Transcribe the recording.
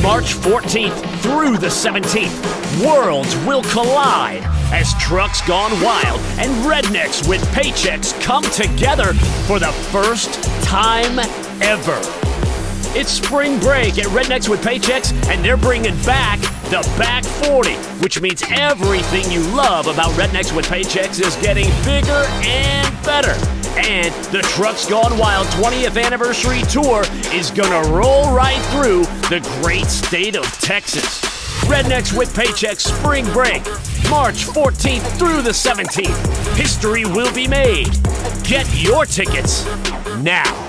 March 14th through the 17th, worlds will collide as Trucks Gone Wild and Rednecks with Paychecks come together for the first time ever. It's spring break at Rednecks with Paychecks, and they're bringing back the Back 40, which means everything you love about Rednecks with Paychecks is getting bigger and better. And the Trucks Gone Wild 20th Anniversary Tour is gonna roll right through the great state of Texas. Rednecks with Paychecks Spring Break, March 14th through the 17th. History will be made. Get your tickets now.